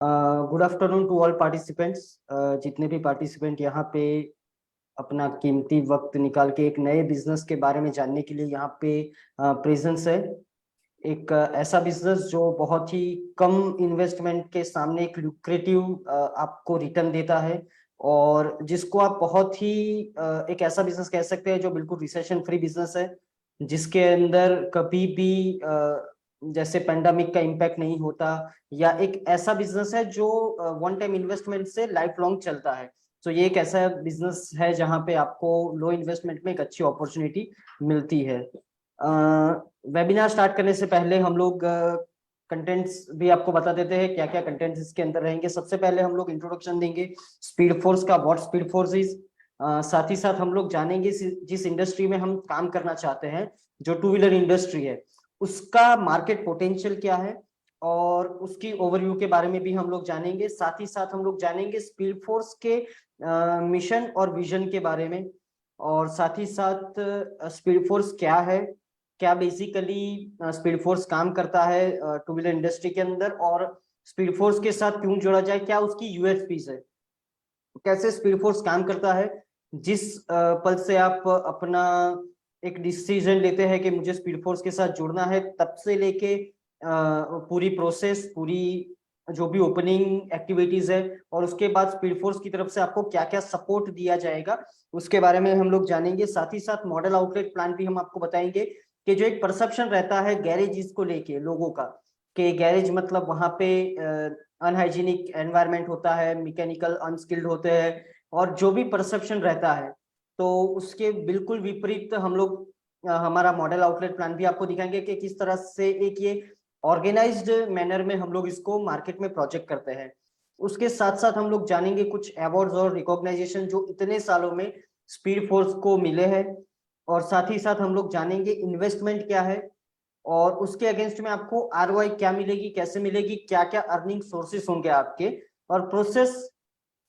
Good afternoon to all participants. जितने भी participant यहाँ पे अपना कीमती वक्त निकाल के एक नए बिजनेस के बारे में जानने के लिए यहाँ पे प्रेजेंस है। एक ऐसा बिजनेस जो बहुत ही कम इन्वेस्टमेंट के सामने एक लुक्रेटिव आपको रिटर्न देता है, और जिसको आप बहुत ही एक ऐसा बिजनेस कह सकते हैं जो बिल्कुल रिसेशन फ्री बिजनेस है, जिसके अंदर कभी भी जैसे पेंडेमिक का इम्पैक्ट नहीं होता, या एक ऐसा बिजनेस है जो वन टाइम इन्वेस्टमेंट से लाइफ लॉन्ग चलता है। तो ये एक ऐसा बिजनेस है जहां पे आपको लो इन्वेस्टमेंट में एक अच्छी अपॉर्चुनिटी मिलती है। वेबिनार स्टार्ट करने से पहले हम लोग कंटेंट्स भी आपको बता देते हैं क्या क्या कंटेंट्स इसके अंदर रहेंगे। सबसे पहले हम लोग इंट्रोडक्शन देंगे स्पीड फोर्स का, व्हाट स्पीड फोर्स इज। साथ ही साथ हम लोग जानेंगे जिस इंडस्ट्री में हम काम करना चाहते हैं, जो टू व्हीलर इंडस्ट्री है, उसका मार्केट पोटेंशियल क्या है, और उसकी ओवरव्यू के बारे में भी हम लोग जानेंगे। साथ ही साथ हम लोग जानेंगे स्पीड फोर्स के मिशन और विजन के बारे में, और साथ ही साथ स्पीड फोर्स क्या है, क्या बेसिकली स्पीड फोर्स काम करता है टू व्हीलर इंडस्ट्री के अंदर, और स्पीड फोर्स के साथ क्यों जोड़ा जाए, क्या उसकी यूएसपीज है, कैसे स्पीड फोर्स काम करता है। जिस पल से आप अपना एक डिसीजन लेते हैं कि मुझे स्पीड फोर्स के साथ जुड़ना है, तब से लेके पूरी प्रोसेस, पूरी जो भी ओपनिंग एक्टिविटीज है, और उसके बाद स्पीड फोर्स की तरफ से आपको क्या क्या सपोर्ट दिया जाएगा, उसके बारे में हम लोग जानेंगे। साथ ही साथ मॉडल आउटलेट प्लान भी हम आपको बताएंगे कि जो एक परसेप्शन रहता है गैरेज को लेके लोगों का, कि गैरेज मतलब वहां पे अनहाइजीनिक एनवायरनमेंट होता है, मैकेनिकल अनस्किल्ड होते हैं, और जो भी परसेप्शन रहता है, तो उसके बिल्कुल विपरीत हम लोग हमारा मॉडल आउटलेट प्लान भी आपको दिखाएंगे कि किस तरह से एक ये ऑर्गेनाइज्ड मैनर में हम लोग इसको मार्केट में प्रोजेक्ट करते हैं। उसके साथ साथ हम लोग जानेंगे कुछ अवार्ड्स और रिकॉग्नाइजेशन जो इतने सालों में स्पीड फोर्स को मिले हैं, और साथ ही साथ हम लोग जानेंगे इन्वेस्टमेंट क्या है, और उसके अगेंस्ट में आपको आरओआई क्या मिलेगी, कैसे मिलेगी, क्या क्या अर्निंग सोर्सेस होंगे आपके, और प्रोसेस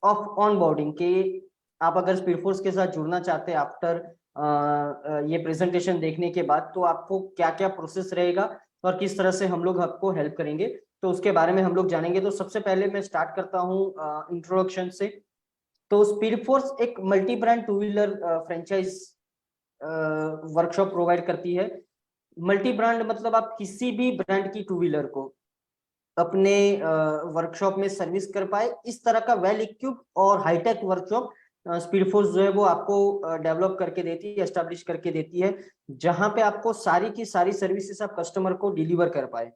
ऑफ ऑन बोर्डिंग के आप अगर स्पीड फोर्स के साथ जुड़ना चाहते हैं आफ्टर ये प्रेजेंटेशन देखने के बाद, तो आपको क्या क्या प्रोसेस रहेगा और किस तरह से हम लोग आपको हेल्प करेंगे, तो उसके बारे में हम लोग जानेंगे। तो सबसे पहले मैं स्टार्ट करता हूँ इंट्रोडक्शन से। तो स्पीड फोर्स एक multi brand two wheeler franchise workshop provide करती है। मल्टी ब्रांड मतलब आप किसी भी ब्रांड की टू व्हीलर को अपने वर्कशॉप में सर्विस कर पाए, इस तरह का वेल इक्विप्ड और हाईटेक वर्कशॉप स्पीड फोर्स जो है वो आपको डेवलप करके देती है, एस्टेब्लिश करके देती है, जहां पे आपको सारी की सारी सर्विसेज आप कस्टमर को डिलीवर कर पाए।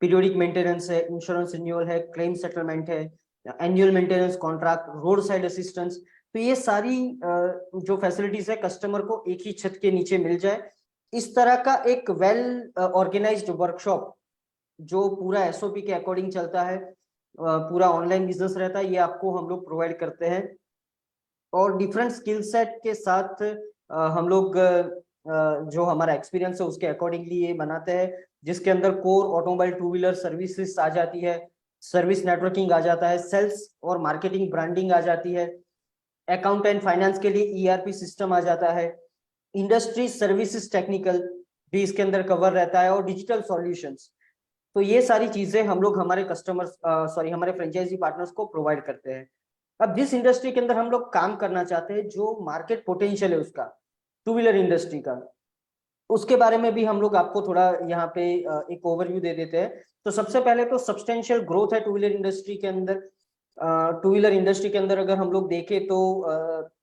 पीरियोडिक मेंटेनेंस है, इंश्योरेंस रिन्यूअल है, क्लेम सेटलमेंट है, annual maintenance contract, road side assistance. तो ये सारी जो फैसिलिटीज है कस्टमर को एक ही छत के नीचे मिल जाए, इस तरह का एक वेल ऑर्गेनाइज्ड वर्कशॉप जो पूरा एसओपी के अकॉर्डिंग चलता है, पूरा ऑनलाइन बिजनेस रहता है, ये आपको हम लोग प्रोवाइड करते हैं। और डिफरेंट स्किल सेट के साथ हम लोग जो हमारा एक्सपीरियंस है उसके अकॉर्डिंगली ये बनाते हैं, जिसके अंदर core automobile two wheeler services आ जाती है, सर्विस नेटवर्किंग आ जाता है, सेल्स और मार्केटिंग ब्रांडिंग आ जाती है, अकाउंट एंड फाइनेंस के लिए ईआरपी सिस्टम आ जाता है, इंडस्ट्री सर्विसेज टेक्निकल भी इसके अंदर कवर रहता है, और डिजिटल सॉल्यूशंस। तो ये सारी चीजें हम लोग हमारे कस्टमर्स हमारे फ्रेंचाइजी पार्टनर्स को प्रोवाइड करते हैं। अब जिस इंडस्ट्री के अंदर हम लोग काम करना चाहते हैं, जो मार्केट पोटेंशियल है उसका, टू व्हीलर इंडस्ट्री का, उसके बारे में भी हम लोग आपको थोड़ा यहाँ पे एक ओवरव्यू दे देते हैं। तो सबसे पहले तो सब्सटेंशियल ग्रोथ है टू व्हीलर इंडस्ट्री के अंदर। टू व्हीलर इंडस्ट्री के अंदर अगर हम लोग देखें तो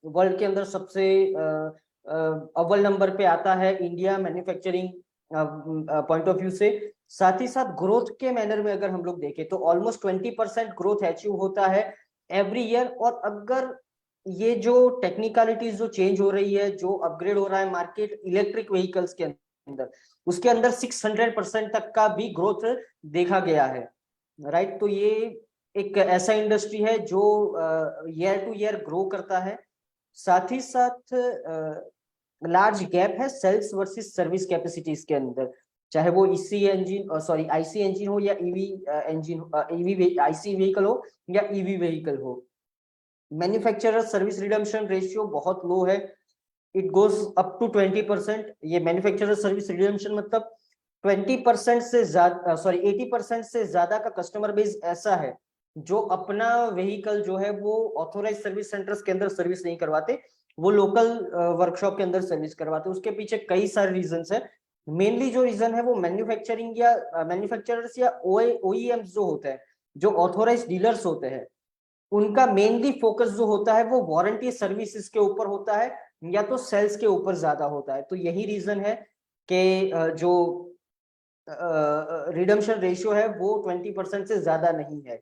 वर्ल्ड के अंदर सबसे अव्वल नंबर पे आता है India manufacturing point of view से। साथ ही साथ ग्रोथ के मैनर में अगर हम लोग देखें तो ऑलमोस्ट 20% ग्रोथ अचीव होता है एवरी ईयर। और अगर ये जो टेक्निकलिटीज जो चेंज हो रही है, जो अपग्रेड हो रहा है मार्केट इलेक्ट्रिक व्हीकल्स के अंदर, उसके अंदर 600% तक का भी ग्रोथ देखा गया है। राइट, तो ये एक ऐसा इंडस्ट्री है जो ईयर टू ईयर ग्रो करता है। साथ ही साथ लार्ज गैप है सेल्स वर्सेस सर्विस कैपेसिटीज के अंदर, चाहे वो ईसी इंजन आईसी इंजन हो या EV engine, EV IC vehicle हो या ईवी व्हीकल हो। मैन्युफैक्चरर सर्विस रिडम्पशन रेशियो बहुत लो है, इट गोज अप टू 20%। ये मैन्युफैक्चरर सर्विस रिडम्पशन मतलब 20% से ज्यादा 80% से ज्यादा का कस्टमर बेस ऐसा है जो अपना व्हीकल जो है वो ऑथोराइज सर्विस सेंटर्स के अंदर सर्विस नहीं करवाते, वो लोकल वर्कशॉप के अंदर सर्विस करवाते। उसके पीछे कई सारे रीजंस है। मेनली जो रीजन है वो मैन्युफैक्चरिंग या मैन्युफैक्चरर्स या ओईएम्स जो होते हैं, जो ऑथोराइज डीलर्स होते हैं, उनका मेनली फोकस जो होता है वो वारंटी सर्विसेज के ऊपर होता है या तो सेल्स के ऊपर ज्यादा होता है। तो यही रीजन है कि जो रिडम्पशन रेशियो है वो 20% से ज्यादा नहीं है।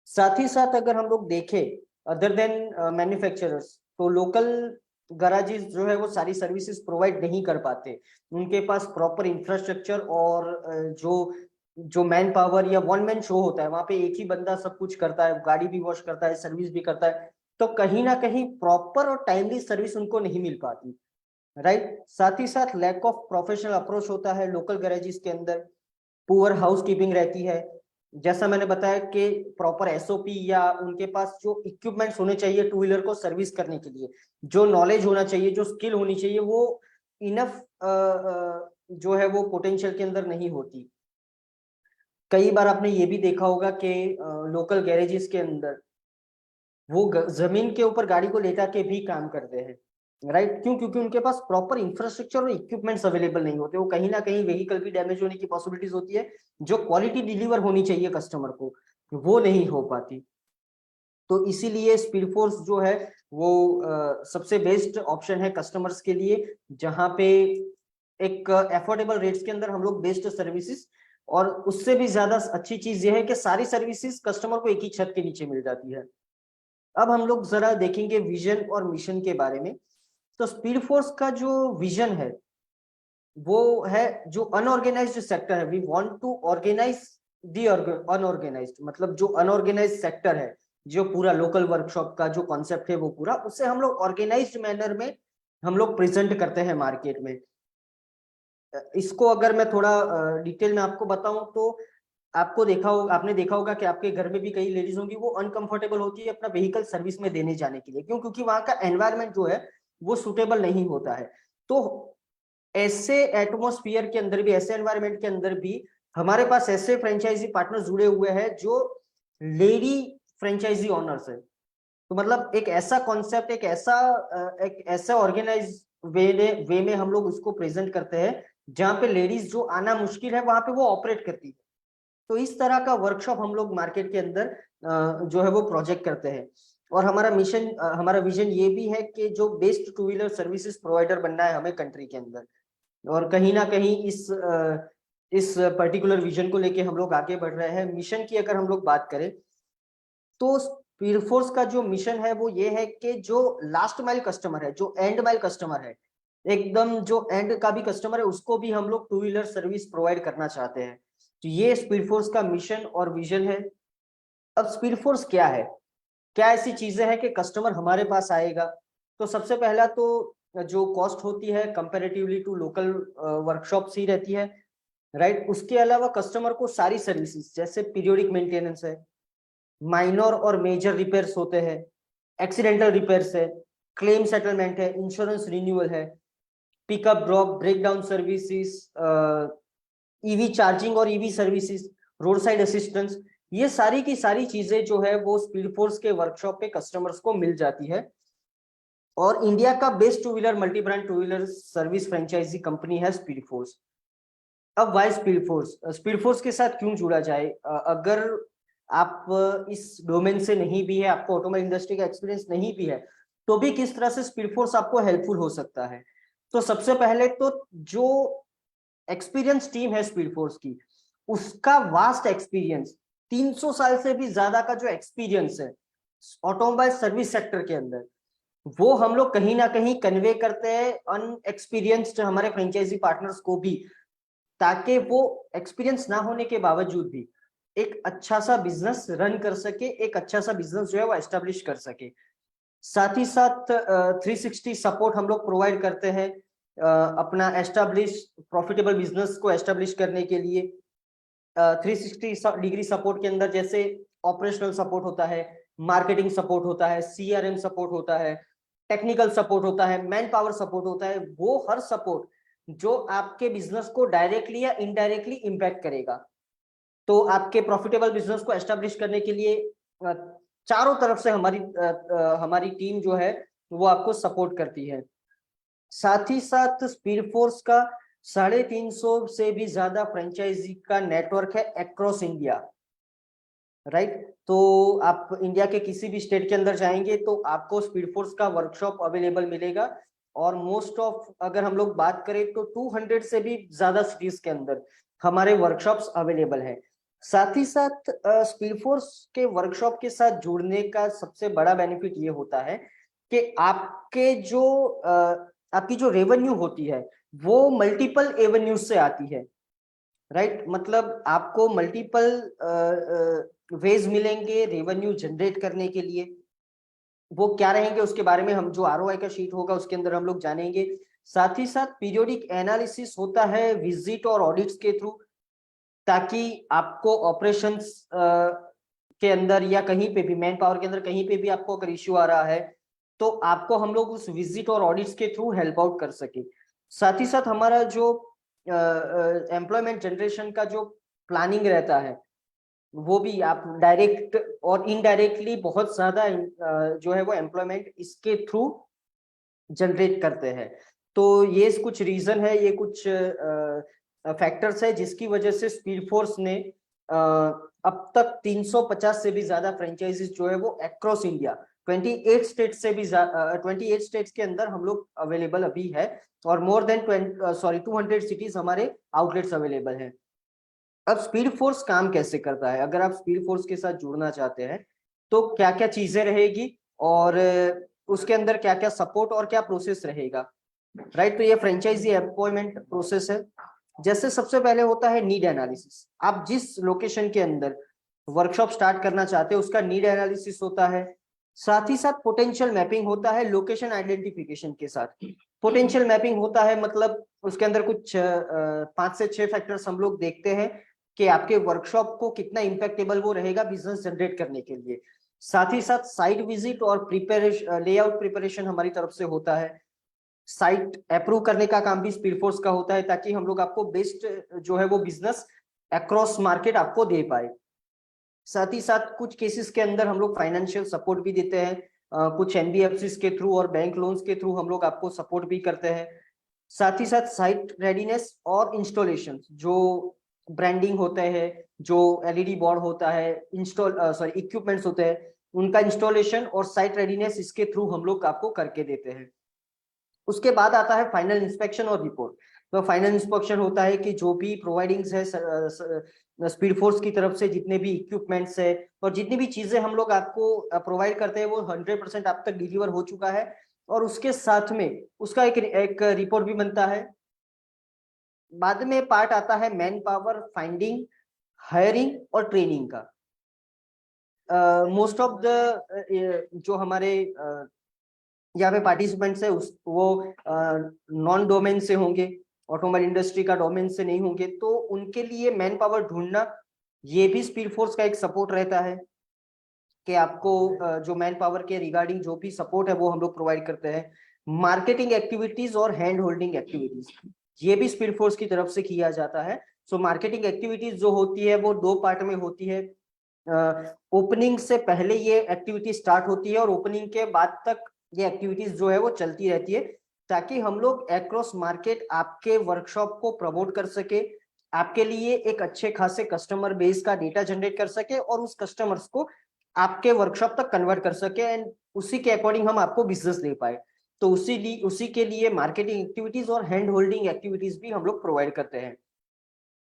साथ ही साथ अगर हम लोग देखें अदर देन मैन्युफैक्चरर्स, तो लोकल गराजेस जो है वो सारी सर्विसेज प्रोवाइड नहीं कर पाते। उनके पास प्रॉपर इंफ्रास्ट्रक्चर और जो जो मैन पावर या वन मैन शो होता है, वहां पे एक ही बंदा सब कुछ करता है, गाड़ी भी वॉश करता है, सर्विस भी करता है, तो कहीं ना कहीं प्रॉपर और टाइमली सर्विस उनको नहीं मिल पाती। राइट। साथ ही साथ लैक ऑफ प्रोफेशनल अप्रोच होता है लोकल गैरेजेस के अंदर, पुअर हाउस कीपिंग रहती है। जैसा मैंने बताया कि प्रॉपर एसओपी या उनके पास जो इक्विपमेंट्स होने चाहिए टू व्हीलर को सर्विस करने के लिए, जो नॉलेज होना चाहिए, जो स्किल होनी चाहिए, वो इनफ जो है वो पोटेंशियल के अंदर नहीं होती। कई बार आपने ये भी देखा होगा कि लोकल गैरेजेस के अंदर वो जमीन के ऊपर गाड़ी को लेटा के भी काम करते हैं। राइट। क्यों? क्योंकि उनके पास प्रॉपर इंफ्रास्ट्रक्चर और इक्विपमेंट्स अवेलेबल नहीं होते। वो कहीं ना कहीं व्हीकल भी डैमेज होने की पॉसिबिलिटीज होती है, जो क्वालिटी डिलीवर होनी चाहिए कस्टमर को, वो नहीं हो पाती। तो इसीलिए स्पीड फोर्स जो है वो सबसे बेस्ट ऑप्शन है कस्टमर्स के लिए, जहां पे एक अफोर्डेबल रेट्स के अंदर हम लोग बेस्ट सर्विसेज, और उससे भी ज्यादा अच्छी चीज ये है कि सारी सर्विसेज कस्टमर को एक ही छत के नीचे मिल जाती है। अब हम लोग जरा देखेंगे विजन और मिशन के बारे में। तो स्पीड फोर्स का जो विजन है वो है, जो अनऑर्गेनाइज्ड सेक्टर है, we want to organize the unorganized, मतलब जो अनऑर्गेनाइज्ड सेक्टर है, जो पूरा लोकल वर्कशॉप का जो कॉन्सेप्ट है वो पूरा, उससे हम लोग ऑर्गेनाइज्ड मैनर में हम लोग प्रेजेंट करते हैं मार्केट में। इसको अगर मैं थोड़ा डिटेल में आपको बताऊं तो आपने देखा होगा कि आपके घर में भी कई लेडीज होंगी, वो अनकंफर्टेबल होती है अपना व्हीकल सर्विस में देने जाने के लिए। क्यों? क्योंकि वहां का एनवायरनमेंट जो है वो सुटेबल नहीं होता है। तो ऐसे एटमोस्फियर के अंदर भी, ऐसे एनवायरनमेंट के अंदर भी हमारे पास ऐसे फ्रेंचाइजी पार्टनर जुड़े हुए हैं जो लेडी फ्रेंचाइजी ऑनर्स है। तो मतलब एक ऐसा कॉन्सेप्ट, एक ऐसा ऑर्गेनाइज वे में हम लोग उसको प्रेजेंट करते हैं, जहां पे लेडीज जो आना मुश्किल है वहां पे वो ऑपरेट करती है। तो इस तरह का वर्कशॉप हम लोग मार्केट के अंदर जो है वो प्रोजेक्ट करते हैं। और हमारा विजन ये भी है कि जो best two wheeler services provider बनना है हमें कंट्री के अंदर। और कहीं ना कहीं इस पर्टिकुलर विजन को लेके हम लोग आगे बढ़ रहे हैं। मिशन की अगर हम लोग बात करें तो स्पीड फोर्स का जो मिशन है वो ये है कि जो लास्ट माइल कस्टमर है, जो एंड माइल कस्टमर है, एकदम जो एंड का भी कस्टमर है, उसको भी हम लोग टू व्हीलर सर्विस प्रोवाइड करना चाहते हैं। तो ये स्पीड फोर्स का मिशन और विजन है। अब स्पीड फोर्स क्या है, क्या ऐसी चीजें हैं कि कस्टमर हमारे पास आएगा? तो सबसे पहला तो जो कॉस्ट होती है कंपैरेटिवली टू लोकल वर्कशॉप ही रहती है। राइट। उसके अलावा कस्टमर को सारी सर्विसेज, जैसे पीरियोडिक मेंटेनेंस है, माइनर और मेजर रिपेयर्स होते हैं, एक्सीडेंटल रिपेयर्स है, क्लेम सेटलमेंट है, इंश्योरेंस रिन्यूअल है, pickup drop break down services, EV charging और EV services, road side assistance, ये सारी की सारी चीजें जो है वो स्पीड फोर्स के वर्कशॉप पे कस्टमर्स को मिल जाती है। और इंडिया का best two wheeler multi brand two wheeler service franchise company है स्पीड फोर्स। अब Y speed force, speed force के साथ क्यों जुड़ा जाए? अगर आप इस डोमेन से नहीं भी है, आपको ऑटोमोबाइल इंडस्ट्री का एक्सपीरियंस नहीं भी है, तो भी किस तरह से स्पीड फोर्स आपको हेल्पफुल हो सकता है? तो सबसे पहले तो जो एक्सपीरियंस टीम है स्पीड फोर्स की, उसका वास्ट एक्सपीरियंस, 300 साल से भी ज्यादा का जो एक्सपीरियंस है ऑटोमोबाइल सर्विस सेक्टर के अंदर, वो हम लोग कहीं ना कहीं कन्वे करते हैं अनएक्सपीरियंस्ड हमारे फ्रेंचाइजी पार्टनर्स को भी, ताकि वो एक्सपीरियंस ना होने के बावजूद भी एक अच्छा सा बिजनेस रन कर सके, एक अच्छा सा बिजनेस जो है वो एस्टेब्लिश कर सके। साथ ही साथ 360 सपोर्ट हम लोग प्रोवाइड करते हैं अपना एस्टेब्लिश प्रॉफिटेबल बिजनेस को एस्टेब्लिश करने के लिए। 360 डिग्री सपोर्ट के अंदर जैसे ऑपरेशनल सपोर्ट होता है, मार्केटिंग सपोर्ट होता है, सीआरएम सपोर्ट होता है, टेक्निकल सपोर्ट होता है, मैन पावर सपोर्ट होता है, वो हर सपोर्ट जो आपके बिजनेस को डायरेक्टली या इनडायरेक्टली इंपैक्ट करेगा। तो आपके प्रॉफिटेबल बिजनेस को एस्टेब्लिश करने के लिए चारों तरफ से हमारी टीम जो है वो आपको सपोर्ट करती है। साथ ही साथ स्पीड फोर्स का 350 से भी ज्यादा फ्रेंचाइजी का नेटवर्क है अक्रॉस इंडिया, राइट। तो आप इंडिया के किसी भी स्टेट के अंदर जाएंगे तो आपको स्पीड फोर्स का वर्कशॉप अवेलेबल मिलेगा। और मोस्ट ऑफ अगर हम लोग बात करें तो 200 से भी ज्यादा सिटीज के अंदर हमारे वर्कशॉप्स अवेलेबल हैं। साथ ही साथ स्पीड फोर्स के वर्कशॉप के साथ जुड़ने का सबसे बड़ा बेनिफिट ये होता है कि आपकी जो रेवेन्यू होती है वो मल्टीपल एवेन्यूज से आती है, राइट। मतलब आपको मल्टीपल वेज मिलेंगे रेवेन्यू जनरेट करने के लिए। वो क्या रहेंगे उसके बारे में हम जो आरओआई का शीट होगा उसके अंदर हम लोग जानेंगे। साथ ही साथ पीरियोडिक एनालिसिस होता है विजिट और ऑडिट्स के थ्रू, ताकि आपको ऑपरेशंस के अंदर या कहीं पे भी मैन पावर के अंदर कहीं पे भी आपको अगर इश्यू आ रहा है तो आपको हम लोग उस विजिट और ऑडिट्स के थ्रू हेल्प आउट कर सके। साथ ही साथ हमारा जो एम्प्लॉयमेंट जनरेशन का जो प्लानिंग रहता है वो भी आप डायरेक्ट और इनडायरेक्टली बहुत ज्यादा जो है वो एम्प्लॉयमेंट इसके थ्रू जनरेट करते हैं। तो ये कुछ रीजन है, ये कुछ फैक्टर्स है जिसकी वजह से स्पीड फोर्स ने अब तक 350 से भी ज्यादा फ्रेंचाइजीज जो है वो अक्रॉस इंडिया 28 स्टेट से भी 28 स्टेट्स के अंदर हम लोग अवेलेबल अभी है। और मोर देन 200 सिटीज हमारे आउटलेट्स अवेलेबल हैं। अब स्पीड फोर्स काम कैसे करता है, अगर आप स्पीड फोर्स के साथ जुड़ना चाहते हैं तो क्या क्या चीजें रहेगी और उसके अंदर क्या क्या सपोर्ट और क्या प्रोसेस रहेगा, राइट। तो ये फ्रेंचाइजी अपॉइंटमेंट प्रोसेस है। जैसे सबसे पहले होता है नीड एनालिसिस। आप जिस लोकेशन के अंदर वर्कशॉप स्टार्ट करना चाहते हैं उसका नीड एनालिसिस होता है। साथ ही साथ पोटेंशियल मैपिंग होता है लोकेशन आइडेंटिफिकेशन के साथ। पोटेंशियल मैपिंग होता है मतलब उसके अंदर कुछ 5 से 6 फैक्टर्स हम लोग देखते हैं कि आपके वर्कशॉप को कितना इम्पैक्टेबल वो रहेगा बिजनेस जनरेट करने के लिए। साथ ही साथ साइट विजिट और प्रिपरेशन लेआउट प्रिपरेशन हमारी तरफ से होता है। साइट अप्रूव करने का काम भी स्पीड फोर्स का होता है ताकि हम लोग आपको बेस्ट जो है वो बिजनेस अक्रॉस मार्केट आपको दे पाए। साथ ही साथ कुछ केसेस के अंदर हम लोग फाइनेंशियल सपोर्ट भी देते हैं, कुछ एनबीएफसी के थ्रू और बैंक लोन्स के थ्रू हम लोग आपको सपोर्ट भी करते हैं। साथ ही साथ साइट रेडीनेस और इंस्टॉलेशन, जो ब्रांडिंग होते हैं, जो एलईडी बोर्ड होता है, इक्विपमेंट्स होते हैं, उनका इंस्टॉलेशन और साइट रेडीनेस इसके थ्रू हम लोग आपको करके देते हैं। उसके बाद आता है फाइनल इंस्पेक्शन और रिपोर्ट। तो फाइनल इंस्पेक्शन होता है कि जो भी प्रोवाइडिंग्स है स्पीड फोर्स की तरफ से, जितने भी इक्विपमेंट्स है और जितनी भी चीजें हम लोग आपको प्रोवाइड करते हैं वो 100% आप तक डिलीवर हो चुका है। और उसके साथ में उसका एक रिपोर्ट भी बनता है। बाद में पार्ट आता है मैन पावर फाइंडिंग, हायरिंग और ट्रेनिंग का। मोस्ट ऑफ द जो हमारे यहाँ पे पार्टिसिपेंट्स है वो नॉन डोमेन से होंगे, ऑटोमोबाइल इंडस्ट्री का डोमेन से नहीं होंगे, तो उनके लिए मैन पावर ढूंढना ये भी स्पीड फोर्स का एक सपोर्ट रहता है कि आपको जो मैन पावर के रिगार्डिंग जो भी सपोर्ट है वो हम लोग प्रोवाइड करते हैं। मार्केटिंग एक्टिविटीज और हैंड होल्डिंग एक्टिविटीज ये भी स्पीड फोर्स की तरफ से किया जाता है। सो मार्केटिंग एक्टिविटीज जो होती है वो 2 पार्ट में होती है। ओपनिंग से पहले ये एक्टिविटी स्टार्ट होती है और ओपनिंग के बाद तक ये एक्टिविटीज जो है वो चलती रहती है, ताकि हम लोग अक्रॉस मार्केट आपके वर्कशॉप को प्रमोट कर सके, आपके लिए एक अच्छे खासे कस्टमर बेस का डेटा जनरेट कर सके और उस कस्टमर्स को आपके वर्कशॉप तक कन्वर्ट कर सके एंड उसी के अकॉर्डिंग हम आपको बिजनेस दे पाए। तो उसी के लिए मार्केटिंग एक्टिविटीज और हैंड होल्डिंग एक्टिविटीज भी हम लोग प्रोवाइड करते हैं।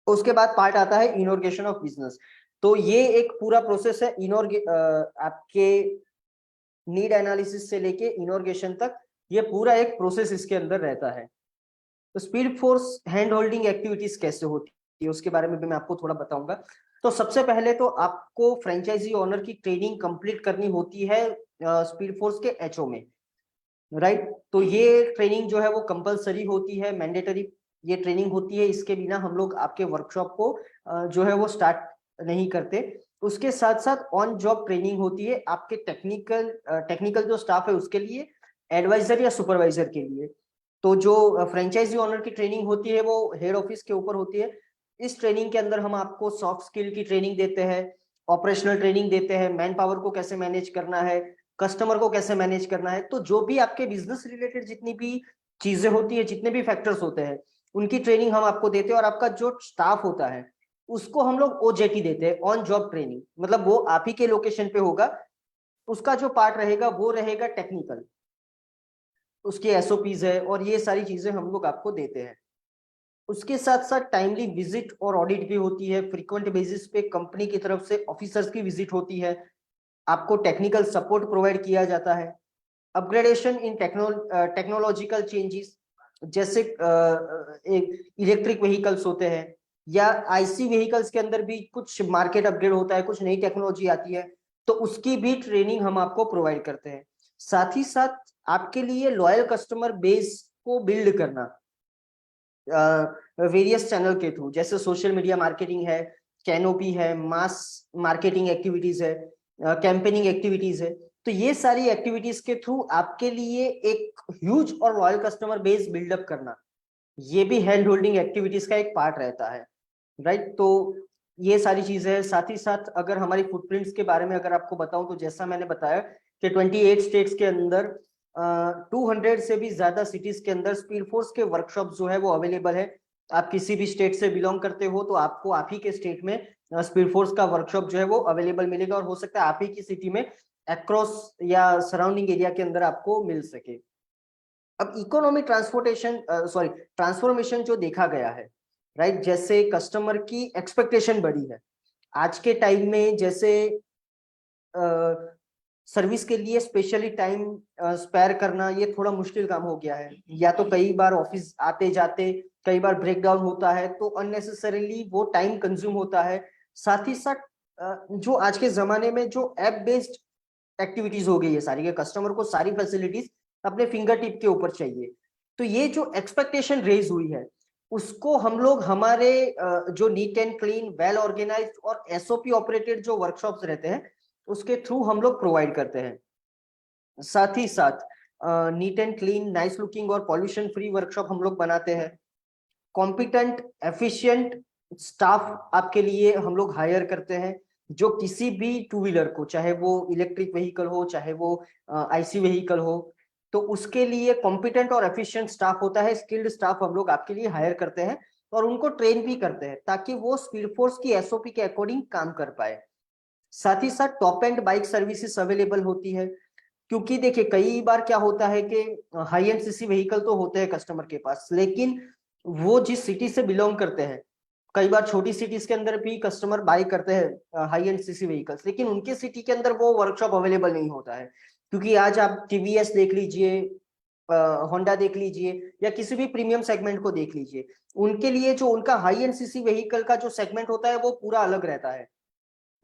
उसके बाद पार्ट आता है इनॉर्गेशन ऑफ बिजनेस। तो ये एक पूरा प्रोसेस है आपके नीड एनालिसिस से लेके इनॉर्गेशन तक, ये पूरा एक प्रोसेस इसके अंदर रहता है। तो speed force hand holding activities कैसे होती है उसके बारे में भी मैं आपको थोड़ा बताऊंगा। तो सबसे पहले तो आपको फ्रेंचाइजी ओनर की ट्रेनिंग कंप्लीट करनी होती है स्पीड फोर्स के एचओ में, राइट। तो ये ट्रेनिंग जो है वो कंपलसरी होती है, मैंडेटरी ये ट्रेनिंग होती है। इसके बिना हम लोग आपके वर्कशॉप को जो है वो स्टार्ट नहीं करते। उसके साथ साथ ऑन जॉब ट्रेनिंग होती है आपके टेक्निकल जो स्टाफ है उसके लिए, एडवाइजर या सुपरवाइजर के लिए। तो जो फ्रेंचाइजी ओनर की ट्रेनिंग होती है वो हेड ऑफिस के ऊपर होती है। इस ट्रेनिंग के अंदर हम आपको सॉफ्ट स्किल की ट्रेनिंग देते हैं, ऑपरेशनल ट्रेनिंग देते हैं, मैन पावर को कैसे मैनेज करना है, कस्टमर को कैसे मैनेज करना है। तो जो भी आपके बिजनेस रिलेटेड जितनी भी चीजें होती है, जितने भी फैक्टर्स होते हैं, उनकी ट्रेनिंग हम आपको देते हैं। और आपका जो स्टाफ होता है उसको हम लोग ओजेटी देते हैं, ऑन जॉब ट्रेनिंग। मतलब वो आप ही के लोकेशन पे होगा, उसका जो पार्ट रहेगा वो रहेगा टेक्निकल, उसकी एसओपीज है और ये सारी चीजें हम लोग आपको देते हैं। उसके साथ साथ टाइमली विजिट और ऑडिट भी होती है, फ्रीक्वेंट बेसिस पे कंपनी की तरफ से ऑफिसर्स की विजिट होती है, आपको टेक्निकल सपोर्ट प्रोवाइड किया जाता है। अपग्रेडेशन इन टेक्नोलॉजिकल चेंजेस, जैसे एक इलेक्ट्रिक व्हीकल्स होते हैं या आईसी व्हीकल्स के अंदर भी कुछ मार्केट अपग्रेड होता है, कुछ नई टेक्नोलॉजी आती है, तो उसकी भी ट्रेनिंग हम आपको प्रोवाइड करते हैं। साथ ही साथ आपके लिए लॉयल कस्टमर बेस को बिल्ड करना वेरियस चैनल के थ्रू, जैसे सोशल मीडिया मार्केटिंग है, कैनोपी है, मास मार्केटिंग एक्टिविटीज है, कैंपेनिंग एक्टिविटीज है। तो ये सारी एक्टिविटीज के थ्रू आपके लिए एक ह्यूज और लॉयल कस्टमर बेस बिल्डअप करना, ये भी हैंड होल्डिंग एक्टिविटीज का एक पार्ट रहता है, राइट। तो ये सारी चीजें हैं। साथ ही साथ अगर हमारी फुटप्रिंट्स के बारे में अगर आपको बताऊं, तो जैसा मैंने बताया कि 28 स्टेट्स के अंदर 200 से भी ज्यादा सिटीज के अंदर स्पीड फोर्स के वर्कशॉप जो है वो अवेलेबल है। आप किसी भी स्टेट से बिलोंग करते हो तो आपको आप ही के स्टेट में स्पीड फोर्स का वर्कशॉप जो है वो अवेलेबल मिलेगा, और हो सकता है आप ही की सिटी में अक्रॉस या सराउंडिंग एरिया के अंदर आपको मिल सके। अब इकोनॉमी ट्रांसफॉर्मेशन जो देखा गया है, राइट, जैसे कस्टमर की एक्सपेक्टेशन बढ़ी है आज के टाइम में। जैसे सर्विस के लिए स्पेशली टाइम स्पेयर करना ये थोड़ा मुश्किल काम हो गया है, या तो कई बार ऑफिस आते जाते कई बार ब्रेक डाउन होता है, तो अननेसेसरीली वो टाइम कंज्यूम होता है। साथ ही साथ जो आज के जमाने में जो ऐप बेस्ड एक्टिविटीज हो गई है सारी, के कस्टमर को सारी फैसिलिटीज अपने फिंगर टिप के ऊपर चाहिए। तो ये जो एक्सपेक्टेशन रेज हुई है उसको हम लोग हमारे जो neat and clean, well organized और एसओपी ऑपरेटेड जो वर्कशॉप्स रहते हैं उसके थ्रू हम लोग प्रोवाइड करते हैं। साथ ही साथ NEET and clean, nice looking और पॉल्यूशन फ्री वर्कशॉप हम लोग बनाते हैं। कॉम्पिटेंट एफिशिएंट स्टाफ आपके लिए हम लोग हायर करते हैं, जो किसी भी टू व्हीलर को, चाहे वो इलेक्ट्रिक व्हीकल हो चाहे वो आईसी व्हीकल हो, तो उसके लिए कॉम्पिटेंट और एफिशिएंट स्टाफ होता है, स्किल्ड स्टाफ हम लोग आपके लिए हायर करते हैं और उनको ट्रेन भी करते हैं ताकि वो स्पीड फोर्स की एसओपी के अकॉर्डिंग काम कर पाए। साथ ही साथ top and bike services available होती है, क्योंकि देखिए कई बार क्या होता है कि हाई एंड सीसी व्हीकल तो होते हैं कस्टमर के पास, लेकिन वो जिस सिटी से बिलोंग करते हैं, कई बार छोटी सिटीज के अंदर भी कस्टमर बाई करते हैं हाई एंड सीसी व्हीकल्स, लेकिन उनके सिटी के अंदर वो वर्कशॉप अवेलेबल नहीं होता है। क्योंकि आज आप टीवीएस देख लीजिए, होंडा देख लीजिए, या किसी भी प्रीमियम सेगमेंट को देख लीजिए, उनके लिए जो उनका हाई एंड सीसी व्हीकल का जो सेगमेंट होता है वो पूरा अलग रहता है,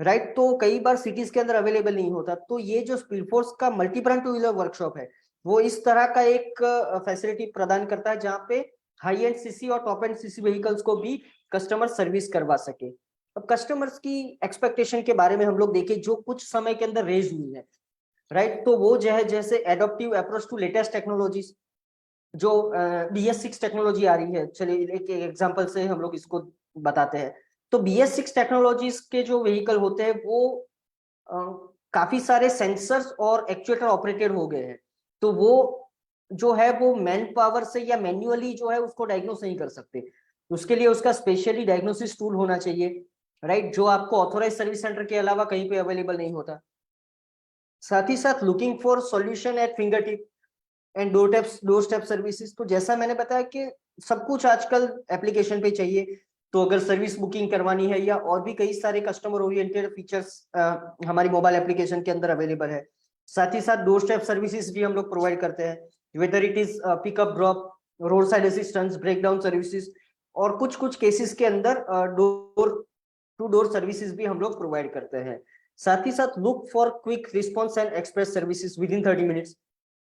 राइट। तो कई बार सिटीज के अंदर अवेलेबल नहीं होता। तो ये जो स्पीड फोर्स का multi brand two wheeler workshop है वो इस तरह का एक फैसिलिटी प्रदान करता है जहाँ पे हाई एंड सीसी और टॉप एंड सीसी व्हीकल्स को भी कस्टमर सर्विस करवा सके। अब कस्टमर्स की एक्सपेक्टेशन के बारे में हम लोग देखें जो कुछ समय के अंदर रेज हुई है, राइट, तो वो जो है जैसे adoptive approach to latest technologies, जो BS6 टेक्नोलॉजी आ रही है, चलिए एक एग्जांपल से हम लोग इसको बताते हैं। तो BS6 टेक्नोलॉजीज के जो व्हीकल होते हैं वो अ, काफी सारे सेंसर्स और एक्चुएटर ऑपरेटेड हो गए हैं। तो वो जो है वो मैन पावर से या मैन्युअली जो है उसको डायग्नोस नहीं कर सकते, उसके लिए उसका स्पेशली डायग्नोसिस टूल होना चाहिए, राइट, जो आपको ऑथोराइज सर्विस सेंटर के अलावा कहीं पे अवेलेबल नहीं होता। साथ ही साथ looking for solution at finger tip and door step services. तो जैसा मैंने बताया कि सब कुछ आजकल एप्लीकेशन पे चाहिए, तो अगर सर्विस बुकिंग करवानी है या और भी कई सारे कस्टमर ओरिएंटेड फीचर्स हमारी मोबाइल एप्लीकेशन के अंदर अवेलेबल है। साथ ही साथ डोर स्टेप सर्विसेज भी हम लोग प्रोवाइड करते हैं, whether it is pickup drop, road side assistance, break down services, और कुछ कुछ केसेस के अंदर डोर टू डोर सर्विसेज भी हम लोग प्रोवाइड करते हैं। साथ ही साथ look for quick response and express services with in 30 minutes.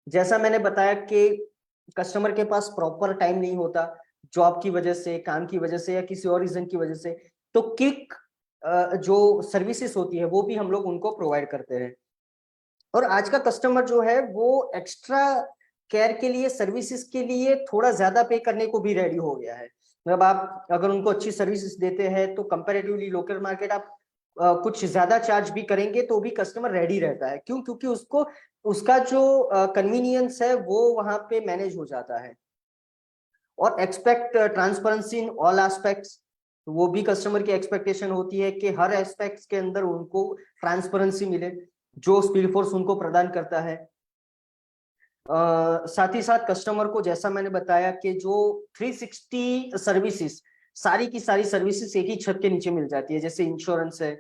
जैसा मैंने बताया कि कस्टमर के पास प्रॉपर टाइम नहीं होता, जॉब की वजह से, काम की वजह से या किसी और रीजन की वजह से, तो क्विक जो सर्विसेज होती है वो भी हम लोग उनको प्रोवाइड करते हैं। और आज का कस्टमर जो है वो एक्स्ट्रा केयर के लिए, सर्विसेज के लिए थोड़ा ज्यादा पे करने को भी रेडी हो गया है। मतलब आप अगर उनको अच्छी सर्विसेज देते हैं तो कंपैरेटिवली लोकल मार्केट आप कुछ ज्यादा चार्ज भी करेंगे तो भी कस्टमर रेडी रहता है। क्यों? क्योंकि उसको उसका जो कन्वीनियंस है वो वहां पे मैनेज हो जाता है। और expect transparency in all aspects, वो भी कस्टमर की एक्सपेक्टेशन होती है कि हर एस्पेक्ट्स के अंदर उनको ट्रांसपेरेंसी मिले, जो स्पीड फोर्स उनको प्रदान करता है। साथ ही साथ कस्टमर को, जैसा मैंने बताया कि जो 360 सर्विसेज, सारी की सारी सर्विसेज एक ही छत के नीचे मिल जाती है, जैसे इंश्योरेंस है,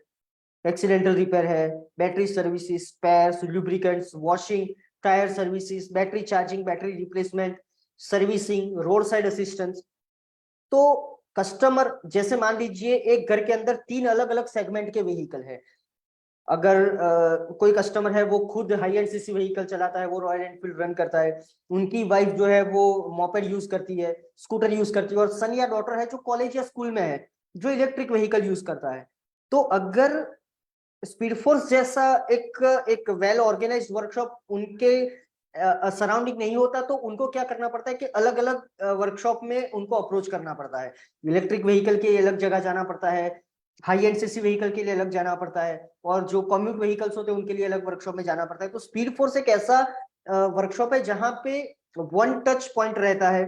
एक्सीडेंटल रिपेयर है, battery services, spares, lubricants, washing, tyre services, battery charging, battery replacement, servicing, road side assistance. तो कस्टमर, जैसे मान लीजिए एक घर के अंदर 3 अलग अलग सेगमेंट के व्हीकल है। अगर कोई कस्टमर है वो खुद हाई एंड सीसी व्हीकल चलाता है, वो रॉयल एनफील्ड रन करता है, उनकी वाइफ जो है वो मोपेड यूज करती है, स्कूटर यूज करती है, और सन या डॉटर है जो कॉलेज या स्कूल में है, जो इलेक्ट्रिक व्हीकल यूज करता है। तो अगर स्पीड फोर्स जैसा एक एक वेल ऑर्गेनाइज्ड वर्कशॉप उनके सराउंडिंग नहीं होता, तो उनको क्या करना पड़ता है कि अलग अलग वर्कशॉप में उनको अप्रोच करना पड़ता है। इलेक्ट्रिक व्हीकल के लिए अलग जगह जाना पड़ता है, हाई एंड सीसी व्हीकल के लिए अलग जाना पड़ता है, और जो कम्यूट व्हीकल्स होते हैं उनके लिए अलग वर्कशॉप में जाना पड़ता है। तो स्पीड फोर्स एक ऐसा वर्कशॉप है जहां पे वन टच पॉइंट रहता है।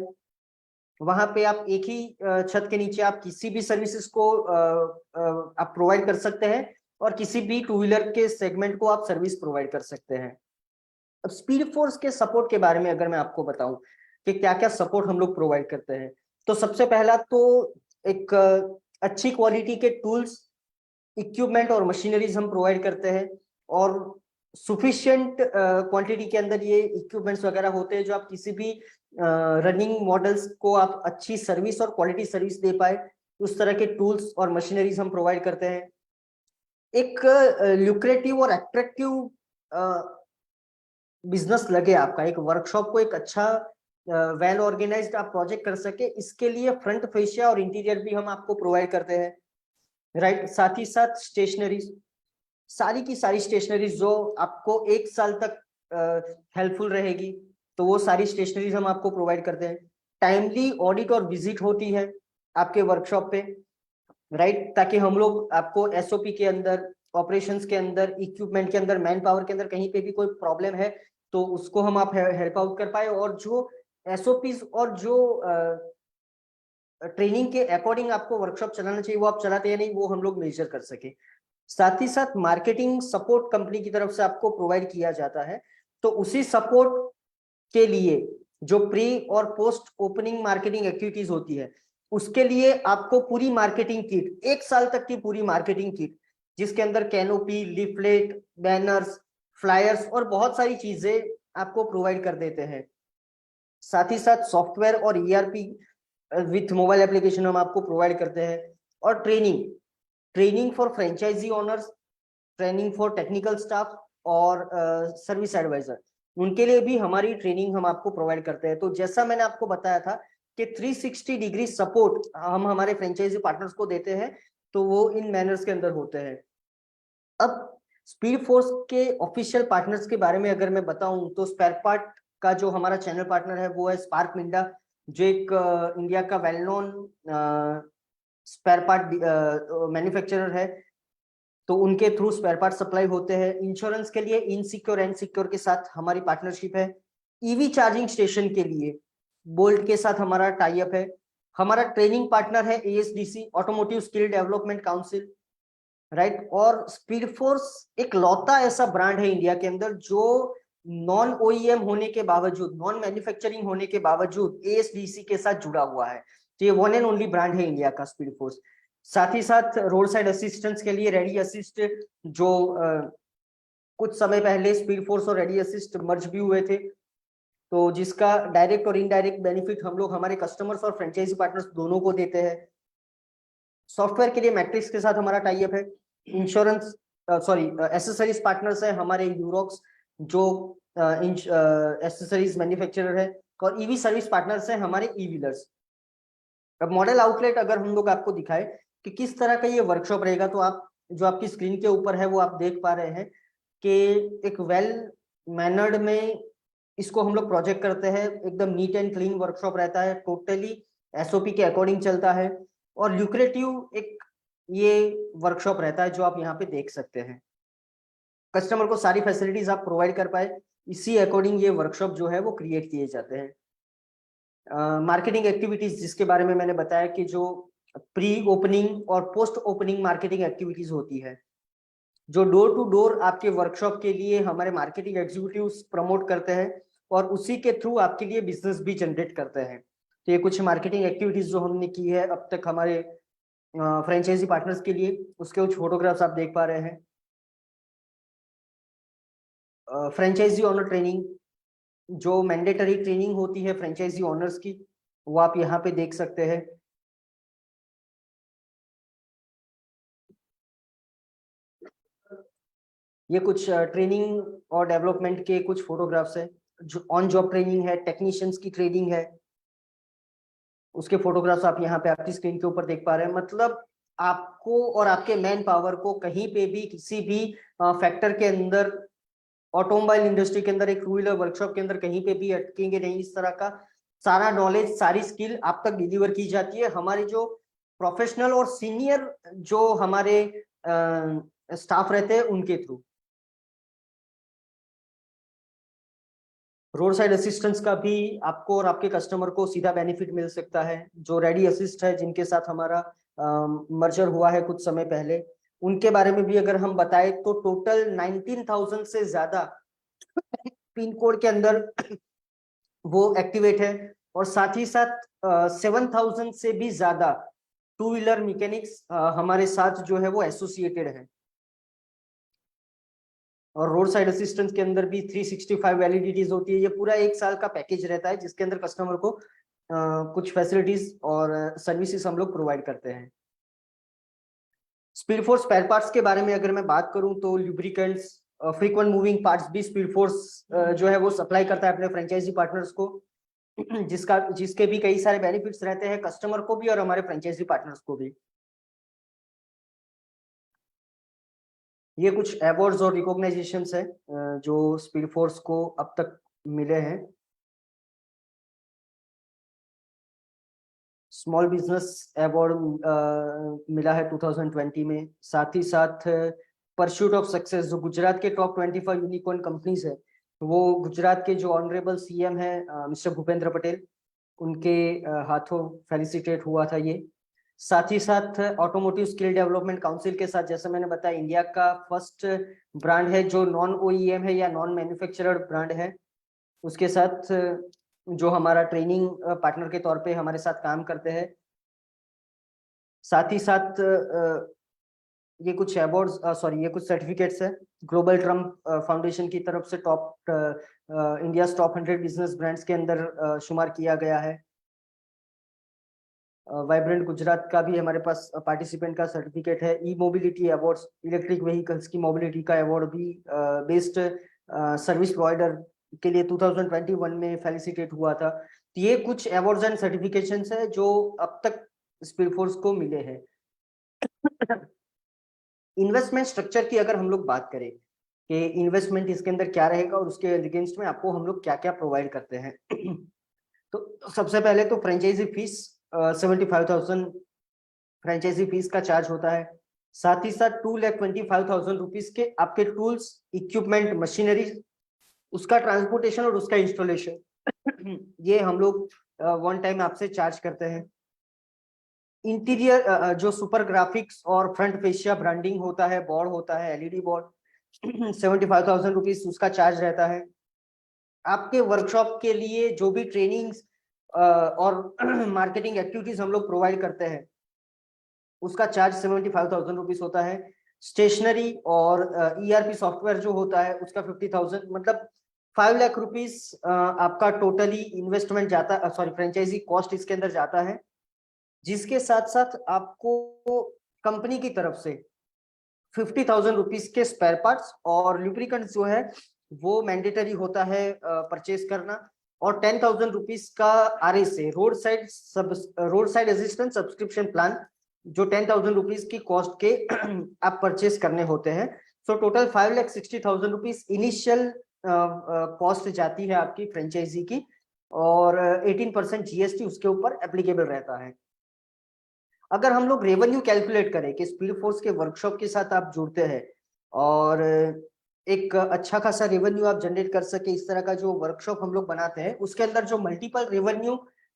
वहां पे आप एक ही छत के नीचे आप किसी भी सर्विसेज को आप प्रोवाइड कर सकते हैं, और किसी भी टू व्हीलर के सेगमेंट को आप सर्विस प्रोवाइड कर सकते हैं। अब स्पीड फोर्स के सपोर्ट के बारे में अगर मैं आपको बताऊं कि क्या क्या सपोर्ट हम लोग प्रोवाइड करते हैं, तो सबसे पहला तो एक अच्छी क्वालिटी के टूल्स, इक्विपमेंट और मशीनरीज हम प्रोवाइड करते हैं, और सुफिशिएंट क्वांटिटी के अंदर ये इक्विपमेंट्स वगैरह होते हैं जो आप किसी भी रनिंग मॉडल्स को आप अच्छी सर्विस और क्वालिटी सर्विस दे पाए, उस तरह के टूल्स और मशीनरीज हम प्रोवाइड करते हैं। एक ल्यूक्रेटिव और एट्रैक्टिव बिजनेस लगे आपका, एक वर्कशॉप को एक अच्छा वेल ऑर्गेनाइज्ड आप प्रोजेक्ट कर सके, इसके लिए फ्रंट फेशिया और इंटीरियर भी हम आपको प्रोवाइड करते हैं, राइट। साथ ही साथ स्टेशनरीज, सारी की सारी स्टेशनरीज जो आपको 1 साल तक हेल्पफुल रहेगी, तो वो सारी स्टेशनरीज हम आपको प्रोवाइड करते हैं। टाइमली ऑडिट और विजिट होती है आपके वर्कशॉप पे, राइट, ताकि हम लोग आपको एसओपी के अंदर, ऑपरेशंस के अंदर, इक्विपमेंट के अंदर, मैन पावर के अंदर कहीं पे भी कोई प्रॉब्लम है तो उसको हम आप हेल्प आउट कर पाए, और जो एसओपीज और जो ट्रेनिंग के अकॉर्डिंग आपको वर्कशॉप चलाना चाहिए वो आप चलाते हैं नहीं, वो हम लोग मेजर कर सके। साथ ही साथ मार्केटिंग सपोर्ट कंपनी की तरफ से आपको प्रोवाइड किया जाता है। तो उसी सपोर्ट के लिए जो प्री और पोस्ट ओपनिंग मार्केटिंग एक्टिविटीज होती है, उसके लिए आपको पूरी मार्केटिंग किट, 1 साल तक की पूरी मार्केटिंग किट, जिसके अंदर कैनोपी, लिफलेट, बैनर्स, फ्लायर्स और बहुत सारी चीजें आपको प्रोवाइड कर देते हैं। साथ ही साथ सॉफ्टवेयर और ईआरपी विथ मोबाइल एप्लीकेशन हम आपको प्रोवाइड करते हैं। और training, training for franchisee owners, training for technical staff और सर्विस एडवाइजर, उनके लिए भी हमारी ट्रेनिंग हम आपको प्रोवाइड करते हैं। तो जैसा मैंने आपको बताया था कि 360 डिग्री सपोर्ट हम हमारे फ्रेंचाइजी पार्टनर्स को देते हैं, तो वो इन मैनर्स के अंदर होते हैं। अब स्पीड फोर्स के ऑफिशियल पार्टनर्स के बारे में अगर मैं बताऊं, तो स्पेयर पार्ट का जो हमारा चैनल पार्टनर है वो है स्पार्क मिंडा, जो एक इंडिया का well known spare part manufacturer है। तो उनके थ्रू स्पेयर पार्ट सप्लाई होते हैं। इंश्योरेंस के लिए इनसिक्योर एंड सिक्योर के साथ हमारी पार्टनरशिप है। ईवी चार्जिंग स्टेशन के लिए बोल्ट के साथ हमारा टाई अप है। हमारा ट्रेनिंग पार्टनर है ASDC, automotive skill development council, right. और स्पीड फोर्स एक लौता ऐसा ब्रांड है इंडिया के अंदर जो नॉन ओईएम होने के बावजूद, नॉन मैन्युफैक्चरिंग होने के बावजूद एएसडीसी के साथ जुड़ा हुआ है। तो ये वन एंड ओनली ब्रांड है इंडिया का स्पीड फोर्स। साथ ही साथ रोड साइड असिस्टेंस के लिए रेडी असिस्ट, जो कुछ समय पहले स्पीड फोर्स और रेडी असिस्ट मर्ज भी हुए थे, तो जिसका डायरेक्ट और इनडायरेक्ट बेनिफिट हम लोग हमारे कस्टमर्स और फ्रेंचाइजी पार्टनर्स दोनों को देते हैं। सॉफ्टवेयर के लिए मैट्रिक्स के साथ हमारा टाई अप है। इंश्योरेंस, सॉरी, एसेसरीज पार्टनर्स है हमारे यूरोक्स, जो एसेसरीज मैन्युफैक्चरर है। और ईवी सर्विस पार्टनर्स है हमारे ई व्हीलर्स। अब मॉडल आउटलेट अगर हम लोग आपको दिखाए कि किस तरह का ये वर्कशॉप रहेगा, तो आप जो आपकी स्क्रीन के ऊपर है वो आप देख पा रहे हैं कि एक वेल मैनर्ड में इसको हम लोग प्रोजेक्ट करते हैं। एकदम नीट एंड क्लीन वर्कशॉप रहता है, टोटली एसओपी के अकॉर्डिंग चलता है, और ल्यूक्रेटिव एक ये वर्कशॉप रहता है जो आप यहाँ पे देख सकते हैं। कस्टमर को सारी फैसिलिटीज आप प्रोवाइड कर पाए, इसी अकॉर्डिंग ये वर्कशॉप जो है वो क्रिएट किए जाते हैं। मार्केटिंग एक्टिविटीज जिसके बारे में मैंने बताया कि जो प्री ओपनिंग और पोस्ट ओपनिंग मार्केटिंग एक्टिविटीज होती है, जो डोर टू डोर आपके वर्कशॉप के लिए हमारे मार्केटिंग एग्जीक्यूटिव्स प्रमोट करते हैं और उसी के थ्रू आपके लिए बिजनेस भी जनरेट करते हैं। तो ये कुछ मार्केटिंग एक्टिविटीज जो हमने की है अब तक हमारे फ्रेंचाइजी पार्टनर्स के लिए, उसके कुछ फोटोग्राफ्स आप देख पा रहे हैं। फ्रेंचाइजी ओनर ट्रेनिंग, जो मैंडेटरी ट्रेनिंग होती है फ्रेंचाइजी ओनर्स की, वो आप यहाँ पे देख सकते हैं। ये कुछ ट्रेनिंग और डेवलपमेंट के कुछ फोटोग्राफ्स है, जो ऑन जॉब ट्रेनिंग है, टेक्नीशियंस की ट्रेनिंग है, उसके फोटोग्राफ्स आप यहाँ पे आपकी स्क्रीन के ऊपर देख पा रहे हैं। मतलब आपको और आपके मैन पावर को कहीं पे भी किसी भी फैक्टर के अंदर, ऑटोमोबाइल इंडस्ट्री के अंदर, एक टू व्हीलर वर्कशॉप के अंदर कहीं पे भी अटकेंगे नहीं। इस तरह का सारा नॉलेज, सारी स्किल आप तक डिलीवर की जाती है हमारे जो प्रोफेशनल और सीनियर जो हमारे स्टाफ रहते हैं उनके थ्रू। रोड साइड असिस्टेंस का भी आपको और आपके कस्टमर को सीधा बेनिफिट मिल सकता है। जो रेडी असिस्ट है, जिनके साथ हमारा मर्जर हुआ है कुछ समय पहले, उनके बारे में भी अगर हम बताएं तो टोटल 19,000 से ज्यादा पिन कोड के अंदर वो एक्टिवेट है, और साथ ही साथ 7,000 से भी ज्यादा टू व्हीलर मैकेनिक्स हमारे साथ जो है वो एसोसिएटेड है। और रोड साइड असिस्टेंस के अंदर भी 365 वैलिडिटीज होती है। ये पूरा एक साल का पैकेज रहता है जिसके अंदर कस्टमर को कुछ फैसिलिटीज और सर्विसेज हम लोग प्रोवाइड करते हैं। स्पीड फोर्स स्पेयर पार्ट्स के बारे में अगर मैं बात करूं तो लुब्रिकेंट्स, फ्रीक्वेंट मूविंग पार्ट्स भी स्पीड फोर्स जो है वो सप्लाई करता है अपने फ्रेंचाइजी पार्टनर्स को, जिसके भी कई सारे बेनिफिट्स रहते हैं कस्टमर को भी और हमारे फ्रेंचाइजी पार्टनर्स को भी। ये कुछ अवार्ड्स और रिकॉग्नाइजेशंस है जो स्पीड फोर्स को अब तक मिले हैं। स्मॉल बिजनेस अवार्ड मिला है 2020 में। साथ ही साथ परस्यूट ऑफ सक्सेस, जो गुजरात के टॉप 25 यूनिकॉर्न कंपनीज है, वो गुजरात के जो ऑनरेबल सीएम है मिस्टर भूपेंद्र पटेल, उनके हाथों फेलिसिटेट हुआ था ये। साथ ही साथ ऑटोमोटिव स्किल डेवलपमेंट काउंसिल के साथ, जैसे मैंने बताया, इंडिया का फर्स्ट ब्रांड है जो नॉन ओईएम है या नॉन मैन्युफैक्चरर ब्रांड है। उसके साथ जो हमारा ट्रेनिंग पार्टनर के तौर पे हमारे साथ काम करते हैं। साथ ही साथ ये कुछ अवार्ड्स, सॉरी, ये कुछ सर्टिफिकेट्स है ग्लोबल ट्रम्प फाउंडेशन की तरफ से, top India top 100 business brands के अंदर शुमार किया गया है। वाइब्रेंट गुजरात का भी हमारे पास पार्टिसिपेंट का सर्टिफिकेट है। ई मोबिलिटी अवार्ड्स, इलेक्ट्रिक व्हीकल्स की मोबिलिटी का अवार्ड भी बेस्ट सर्विस प्रोवाइडर के लिए 2021 में फेलिसिटेट हुआ था। तो ये कुछ अवार्ड्स एंड सर्टिफिकेशंस है जो अब तक स्पीड फोर्स को मिले हैं। इन्वेस्टमेंट स्ट्रक्चर की अगर हम लोग बात करें कि इन्वेस्टमेंट इसके अंदर क्या रहेगा और उसके अगेंस्ट में आपको हम लोग क्या क्या प्रोवाइड करते हैं, तो सबसे पहले तो फ्रेंचाइजी फीस 75,000 फ्रेंचाइजी फीस का चार्ज होता है। साथ ही साथ 2,25,000 रुपीज के आपके टूल्स, इक्विपमेंट, मशीनरी, उसका ट्रांसपोर्टेशन और उसका इंस्टॉलेशन ये हम लोग वन टाइम आपसे चार्ज करते हैं। इंटीरियर जो सुपर ग्राफिक्स और फ्रंट फेशिया ब्रांडिंग होता है, बोर्ड होता है, एलईडी बोर्ड 75,000 रुपीज उसका चार्ज रहता है। आपके वर्कशॉप के लिए जो भी ट्रेनिंग्स और मार्केटिंग एक्टिविटीज हम लोग प्रोवाइड करते हैं, उसका चार्ज 75,000 रुपीज होता है। स्टेशनरी और ईआरपी सॉफ्टवेयर जो होता है उसका 50,000, मतलब 5 लाख रुपीज आपका टोटली इन्वेस्टमेंट जाता, सॉरी, फ्रेंचाइजी कॉस्ट इसके अंदर जाता है। जिसके साथ साथ आपको कंपनी की तरफ से 50,000 रुपीज के स्पेयर पार्ट्स और लुब्रिकेंट्स जो है वो मैंडेटरी होता है परचेज करना, और 10,000 रुपीज का RSA, road side assistant subscription plan, जो 10,000 रुपीज की कॉस्ट के आप परचेज करने होते हैं। So total 5,60,000 rupees initial cost जाती है आपकी फ्रेंचाइजी की, और 18% GST उसके ऊपर एप्लीकेबल रहता है। अगर हम लोग रेवेन्यू कैलकुलेट करें कि स्पीड फोर्स के वर्कशॉप के साथ आप जुड़ते हैं और एक अच्छा खासा रेवेन्यू आप जनरेट कर सके, इस तरह का जो वर्कशॉप हम लोग बनाते हैं उसके अंदर जो मल्टीपल रेवेन्यू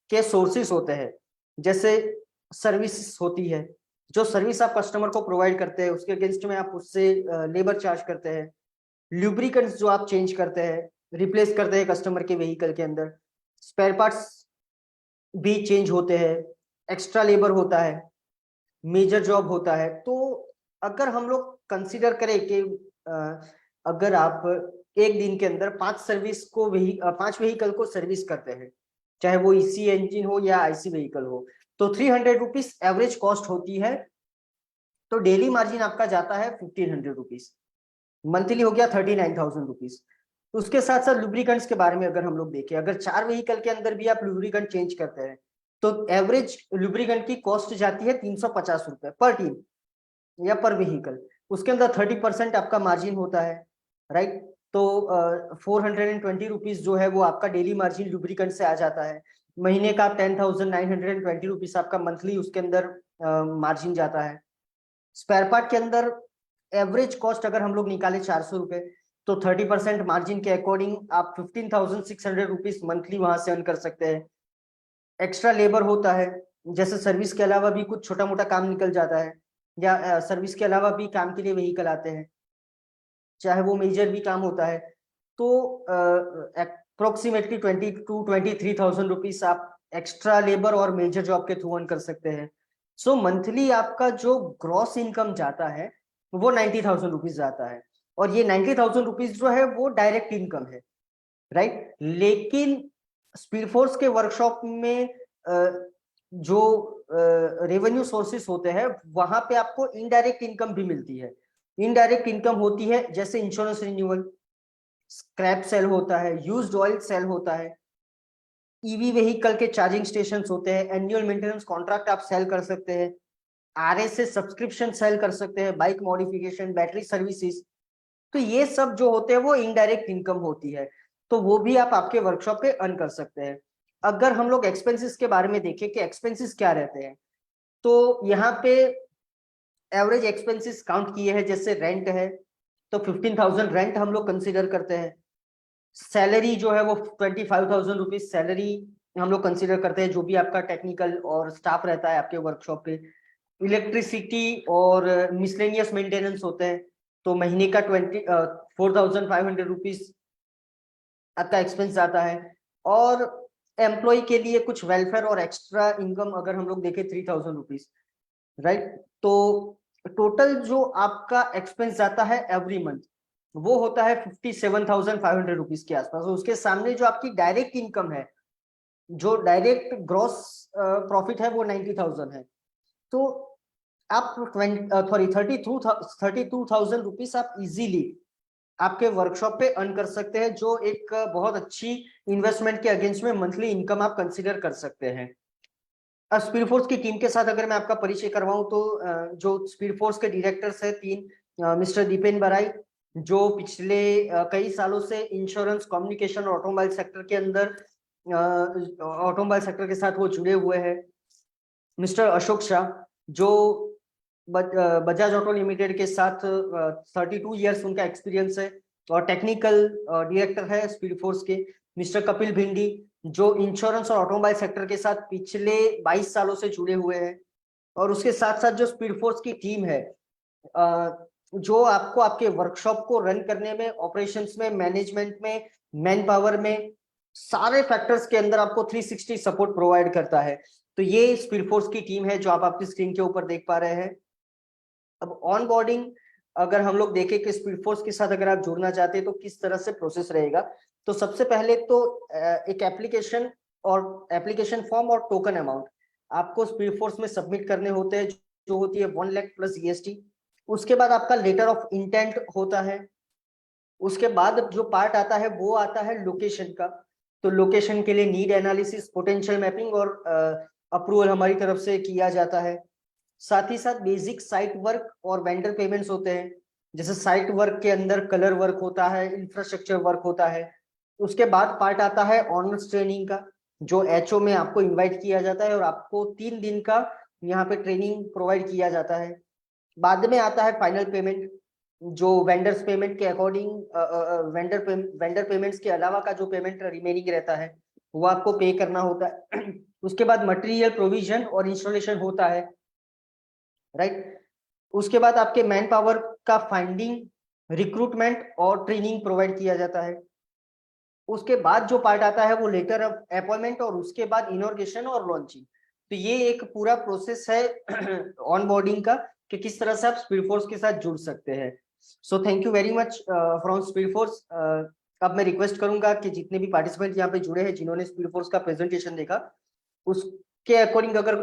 के सोर्सेस होते हैं, जैसे सर्विस होती है, जो सर्विस आप कस्टमर को प्रोवाइड करते हैं उसके अगेंस्ट में आप उससे लेबर चार्ज करते हैं, ल्यूब्रिकेंट्स जो आप चेंज करते हैं, रिप्लेस करते हैं कस्टमर के व्हीकल के अंदर, स्पेयर पार्ट्स भी चेंज होते हैं, एक्स्ट्रा लेबर होता है, मेजर जॉब होता है। तो अगर हम लोग कंसीडर करें कि अगर आप एक दिन के अंदर 5 व्हीकल को सर्विस करते हैं, चाहे वो ईसी इंजन हो या आईसी व्हीकल हो, तो 300 रुपीज एवरेज कॉस्ट होती है। तो डेली मार्जिन आपका जाता है 1500 रुपीज, मंथली हो गया 39,000 रुपीज। उसके साथ साथ लुब्रिकेंट्स के बारे में अगर हम लोग देखें, अगर 4 व्हीकल के अंदर भी आप लुब्रिकेंट चेंज करते हैं तो एवरेज लुब्रिकेंट की कॉस्ट जाती है 350 रुपए पर टीम या पर व्हीकल। उसके अंदर 30% आपका मार्जिन होता है, राइट। तो 420 रुपीज जो है वो आपका डेली मार्जिन लुब्रिकेंट से आ जाता है। महीने का 10,920 रुपीज आपका मंथली उसके अंदर मार्जिन जाता है। स्पेयर पार्ट के अंदर एवरेज कॉस्ट अगर हम लोग निकाले 400 रुपए, तो 30% मार्जिन के अकॉर्डिंग आप 15,600 रुपीज मंथली वहां से अर्न कर सकते हैं। एक्स्ट्रा लेबर होता है, जैसे सर्विस के अलावा भी कुछ छोटा मोटा काम निकल जाता है, या सर्विस के अलावा भी काम के लिए व्हीकल आते हैं, चाहे वो मेजर भी काम होता है, तो अप्रोक्सीमेटली 22-23,000 रुपीज आप एक्स्ट्रा लेबर और मेजर जॉब के थ्रू अर्न कर सकते हैं। सो मंथली आपका जो ग्रॉस इनकम जाता है वो 90,000 रुपीज जाता है, और ये 90,000 रुपीज जो है वो डायरेक्ट इनकम है, राइट। लेकिन स्पीड फोर्स के वर्कशॉप में जो रेवेन्यू सोर्सेस होते हैं वहां पे आपको इनडायरेक्ट इनकम भी मिलती है। इनडायरेक्ट इनकम होती है जैसे इंश्योरेंस रिन्यूअल, स्क्रैप सेल होता है, यूज्ड ऑयल सेल होता है, ईवी व्हीकल के चार्जिंग स्टेशन होते हैं, एनुअल मेंटेनेंस कॉन्ट्रैक्ट आप सेल कर सकते हैं, आरएस से सब्सक्रिप्शन सेल कर सकते हैं, बाइक मॉडिफिकेशन, बैटरी सर्विसेज। तो ये सब जो होते हैं वो इनडायरेक्ट इनकम होती है, तो वो भी आप आपके वर्कशॉप पे अर्न कर सकते हैं। अगर हम लोग एक्सपेंसेस के बारे में देखें कि एक्सपेंसेस क्या रहते हैं, तो यहाँ पे एवरेज एक्सपेंसेस काउंट किए हैं। जैसे रेंट है तो 15,000 रेंट हम लोग कंसिडर करते हैं। सैलरी जो है वो 25,000 रुपीज सैलरी हम लोग कंसिडर करते हैं, जो भी आपका टेक्निकल और स्टाफ रहता है आपके वर्कशॉप पे। इलेक्ट्रिसिटी और मिसलेनियस मेंटेनेंस होते हैं, तो महीने का 4,500 रुपीज आपका एक्सपेंस आता है। और एम्प्लॉय के लिए कुछ वेलफेयर और एक्स्ट्रा इनकम अगर हम लोग देखें 3,000 रुपीज, राइट। तो टोटल जो आपका एक्सपेंस जाता है एवरी मंथ वो होता है 57,500 रुपीज के आसपास। उसके सामने जो आपकी डायरेक्ट इनकम है, जो डायरेक्ट ग्रॉस प्रॉफिट है वो 90,000 है। तो आप 32,000 रुपीज आप इजीली आपके वर्कशॉप पे अर्न कर सकते हैं, जो एक बहुत अच्छी इन्वेस्टमेंट के अगेंस्ट में मंथली इनकम आप कंसिडर कर सकते हैं। अब स्पीड फोर्स की टीम के साथ अगर मैं आपका परिचय करवाऊं तो जो स्पीड फोर्स के डायरेक्टर्स है 3, मिस्टर दीपेन बराई, जो पिछले कई सालों से इंश्योरेंस, कम्युनिकेशन और ऑटोमोबाइल सेक्टर के अंदर ऑटोमोबाइल सेक्टर के साथ वो जुड़े हुए हैं। मिस्टर अशोक शाह, जो बजाज ऑटो लिमिटेड के साथ 32 ईयर्स उनका एक्सपीरियंस है और टेक्निकल डायरेक्टर है स्पीड फोर्स के। मिस्टर कपिल भिंडी, जो इंश्योरेंस और ऑटोमोबाइल सेक्टर के साथ पिछले 22 सालों से जुड़े हुए हैं। और उसके साथ साथ जो स्पीड फोर्स की टीम है, जो आपको आपके वर्कशॉप को रन करने में, ऑपरेशंस में, मैनेजमेंट में, मैन पावर में, सारे फैक्टर्स के अंदर आपको 360 सपोर्ट प्रोवाइड करता है। तो ये स्पीड फोर्स की टीम है जो आप आपकी स्क्रीन के ऊपर देख पा रहे हैं। अब ऑन बोर्डिंग अगर हम लोग देखें कि स्पीड फोर्स के साथ अगर आप जुड़ना चाहते हैं तो किस तरह से प्रोसेस रहेगा, तो सबसे पहले तो एक एप्लीकेशन और एप्लीकेशन फॉर्म और टोकन अमाउंट आपको स्पीड फोर्स में सबमिट करने होते हैं, जो होती है 1 लाख प्लस जीएसटी। उसके बाद आपका लेटर ऑफ इंटेंट होता है। उसके बाद जो पार्ट आता है वो आता है लोकेशन का। तो लोकेशन के लिए नीड एनालिसिस, पोटेंशियल मैपिंग और अप्रूवल हमारी तरफ से किया जाता है। साथ ही साथ बेसिक साइट वर्क और वेंडर पेमेंट्स होते हैं। जैसे साइट वर्क के अंदर कलर वर्क होता है, इंफ्रास्ट्रक्चर वर्क होता है। उसके बाद पार्ट आता है ऑनर्स ट्रेनिंग का, जो एचओ में आपको इनवाइट किया जाता है और आपको 3 दिन का यहाँ पे ट्रेनिंग प्रोवाइड किया जाता है। बाद में आता है फाइनल पेमेंट, जो वेंडर्स पेमेंट के अकॉर्डिंग वेंडर पेमेंट्स के अलावा का जो पेमेंट रिमेनिंग रहता है वो आपको पे करना होता है। उसके बाद मटेरियल प्रोविजन और इंस्टॉलेशन होता है, राइट। उसके बाद आपके मैन पावर का फाइंडिंग, रिक्रूटमेंट और ट्रेनिंग प्रोवाइड किया जाता है। उसके बाद जो पार्ट आता है वो लेटर ऑफ अपॉइंटमेंट और उसके बाद इनॉर्गेशन और लॉन्चिंग। तो ये एक पूरा प्रोसेस है ऑन बोर्डिंग का, कि किस तरह से आप स्पीड फोर्स के साथ जुड़ सकते हैं। So thank you very much from speed Force. अब मैं रिक्वेस्ट करूंगा कि जितने भी पार्टिसिपेंट यहाँ पे जुड़े हैं, जिन्होंने स्पीड फोर्स का प्रेजेंटेशन देखा, उसके अकॉर्डिंग अगर